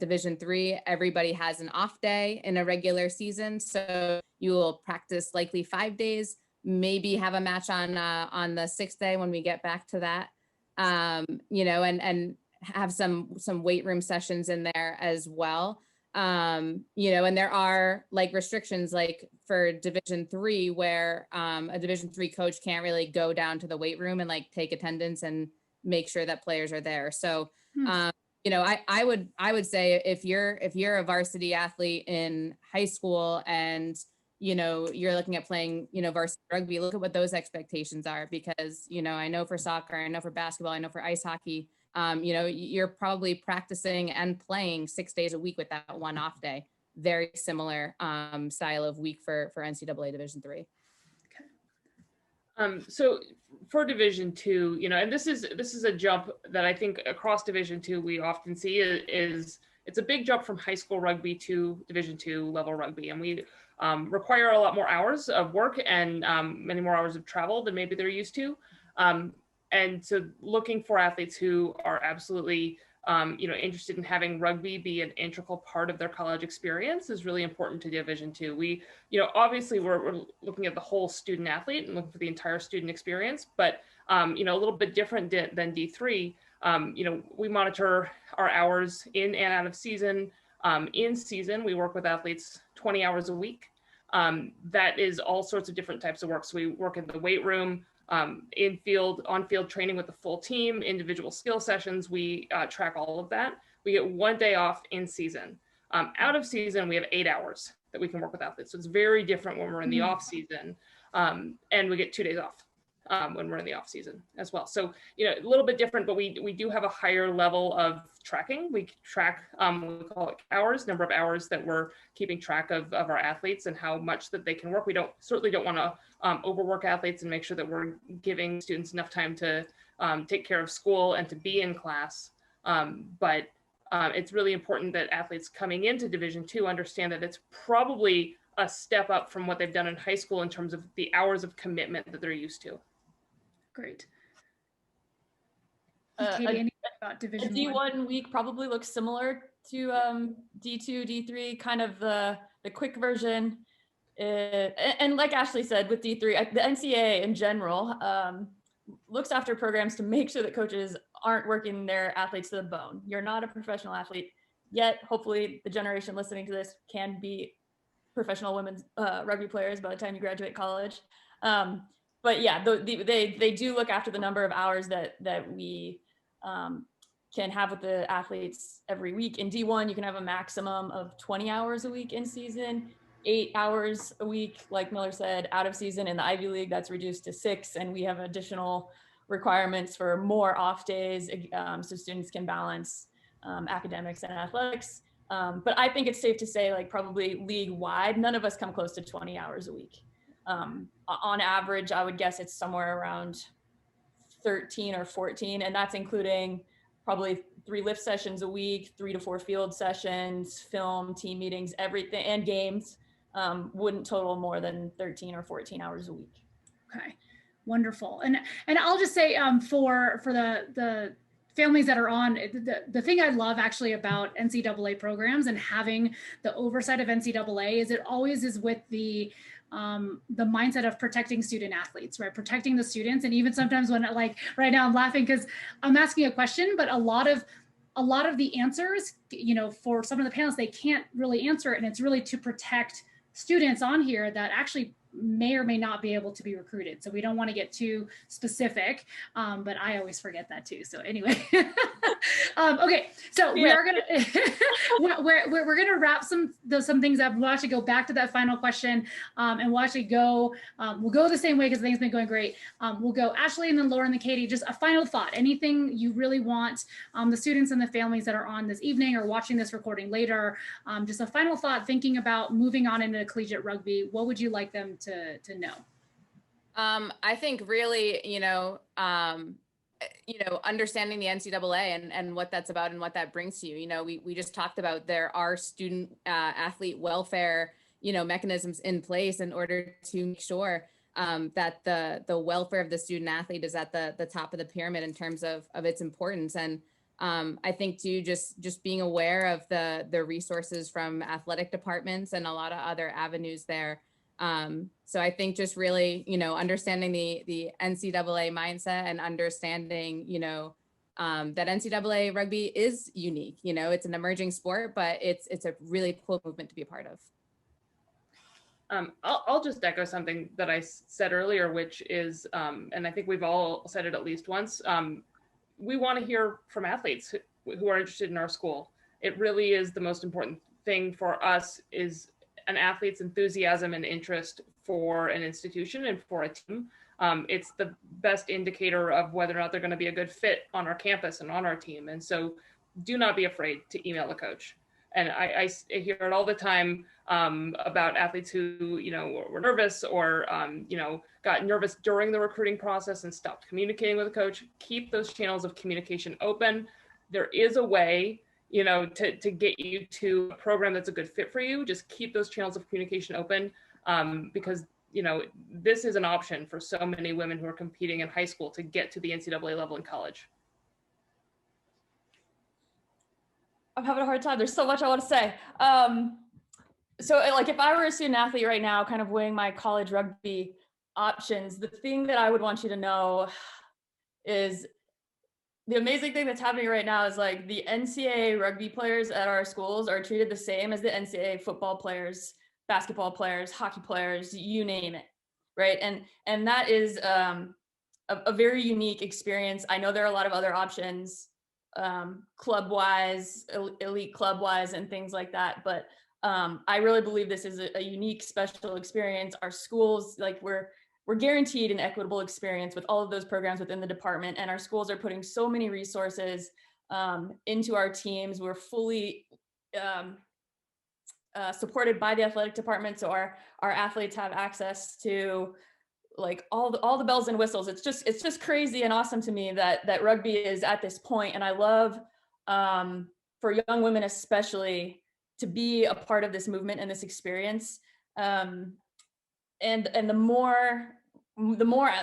Division III, everybody has an off day in a regular season. So you will practice likely 5 days, maybe have a match on the 6th day when we get back to that, and have some weight room sessions in there as well. And there are restrictions for Division III where a Division III coach can't really go down to the weight room and take attendance and make sure that players are there. So, I would say if you're a varsity athlete in high school and, you're looking at playing, varsity rugby, look at what those expectations are, because, I know for soccer, I know for basketball, I know for ice hockey, you're probably practicing and playing 6 days a week with that one off day. Very similar style of week for NCAA Division III. Okay. So for Division II, and this is a jump that I think across Division II we often see is it's a big jump from high school rugby to Division II level rugby, and we require a lot more hours of work and many more hours of travel than maybe they're used to. And so looking for athletes who are absolutely, interested in having rugby be an integral part of their college experience is really important to Division II. We, obviously we're looking at the whole student athlete and looking for the entire student experience, but, a little bit different than D3. We monitor our hours in and out of season. In season, we work with athletes 20 hours a week. That is all sorts of different types of work. So we work in the weight room, on-field training with the full team, individual skill sessions. We track all of that. We get 1 day off in season. Out of season, we have 8 hours that we can work with athletes. So it's very different when we're in the off season. And we get 2 days off when we're in the off season as well. So, a little bit different, but we do have a higher level of tracking. We track, we call it hours, number of hours that we're keeping track of our athletes and how much that they can work. We certainly don't want to overwork athletes and make sure that we're giving students enough time to take care of school and to be in class. But it's really important that athletes coming into Division II understand that it's probably a step up from what they've done in high school in terms of the hours of commitment that they're used to. Great. Katie, anything about Division D1 week probably looks similar to D2, D3, kind of the quick version. And like Ashley said, with D3, the NCAA in general, looks after programs to make sure that coaches aren't working their athletes to the bone. You're not a professional athlete yet. Hopefully the generation listening to this can be professional women's rugby players by the time you graduate college. But yeah, they do look after the number of hours that we can have with the athletes every week. In D1, you can have a maximum of 20 hours a week in season, 8 hours a week, like Miller said, out of season. In the Ivy League, that's reduced to 6, and we have additional requirements for more off days, so students can balance academics and athletics. But I think it's safe to say, like, probably league-wide, none of us come close to 20 hours a week. On average, I would guess it's somewhere around 13 or 14, and that's including probably 3 lift sessions a week, 3 to 4 field sessions, film, team meetings, everything, and games. Wouldn't total more than 13 or 14 hours a week. Okay, wonderful. And I'll just say for the families that are on, the thing I love actually about NCAA programs and having the oversight of NCAA is it always is with the mindset of protecting student athletes, right? Protecting the students. And even sometimes when, like right now I'm laughing because I'm asking a question, but a lot of the answers, you know, for some of the panelists, they can't really answer it. And it's really to protect students on here that actually may or may not be able to be recruited. So we don't want to get too specific, but I always forget that too. So anyway, okay, so yeah. we're gonna we're gonna wrap some things up. We'll actually go back to that final question, and we'll actually go we'll go the same way because things been going great. We'll go Ashley and then Laura and then Katie. Just a final thought. Anything you really want the students and the families that are on this evening or watching this recording later, just a final thought thinking about moving on into collegiate rugby. What would you like them to know? I think really, understanding the NCAA and what that's about and what that brings to you. You know, we just talked about there are student athlete welfare, mechanisms in place in order to make sure that the welfare of the student athlete is at the top of the pyramid in terms of its importance. And I think too, just being aware of the resources from athletic departments and a lot of other avenues there. So I think just really, understanding the NCAA mindset and understanding, that NCAA rugby is unique. It's an emerging sport, but it's a really cool movement to be a part of. I'll just echo something that I said earlier, which is, and I think we've all said it at least once, we want to hear from athletes who are interested in our school. It really is the most important thing for us is an athlete's enthusiasm and interest for an institution and for a team. It's the best indicator of whether or not they're going to be a good fit on our campus and on our team. And so do not be afraid to email a coach. And I hear it all the time about athletes who, were nervous or, got nervous during the recruiting process and stopped communicating with a coach. Keep those channels of communication open. There is a way to get you to a program that's a good fit for you. Just keep those channels of communication open because, this is an option for so many women who are competing in high school to get to the NCAA level in college. I'm having a hard time. There's so much I want to say. So like if I were a student athlete right now, kind of weighing my college rugby options, the thing that I would want you to know is the amazing thing that's happening right now is like the NCAA rugby players at our schools are treated the same as the NCAA football players, basketball players, hockey players, you name it, right? And that is a very unique experience. I know there are a lot of other options, club-wise, elite club-wise, and things like that, but I really believe this is a unique, special experience. Our schools, like we're guaranteed an equitable experience with all of those programs within the department, and our schools are putting so many resources into our teams. We're fully supported by the athletic department, so our athletes have access to like all the bells and whistles. It's just crazy and awesome to me that rugby is at this point, and I love for young women especially to be a part of this movement and this experience. And the more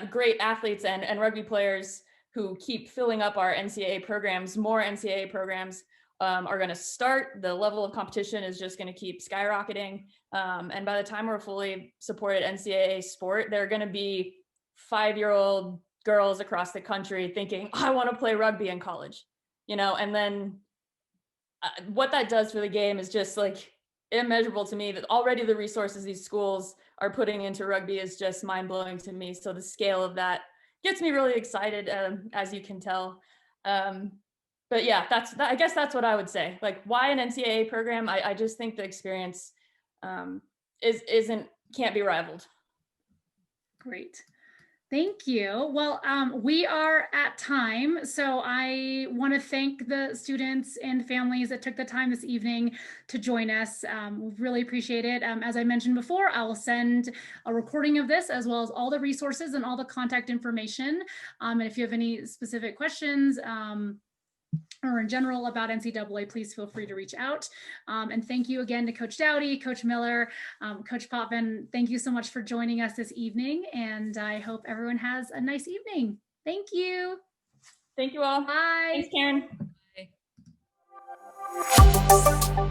great athletes and rugby players who keep filling up our NCAA programs, more NCAA programs are going to start. The level of competition is just going to keep skyrocketing. And by the time we're fully supported NCAA sport, there are going to be 5-year-old girls across the country thinking, I want to play rugby in college, you know, and then what that does for the game is just like immeasurable to me. That already the resources these schools are putting into rugby is just mind-blowing to me. So the scale of that gets me really excited, as you can tell. But yeah, I guess that's what I would say. Like, why an NCAA program? I just think the experience can't be rivaled. Great. Thank you. Well, we are at time, so I want to thank the students and families that took the time this evening to join us. We really appreciate it. As I mentioned before, I will send a recording of this as well as all the resources and all the contact information. And if you have any specific questions, or in general about NCAA, please feel free to reach out. And thank you again to Coach Dowty, Coach Miller, Coach Potvin. Thank you so much for joining us this evening. And I hope everyone has a nice evening. Thank you. Thank you all. Bye. Thanks, Karen. Bye.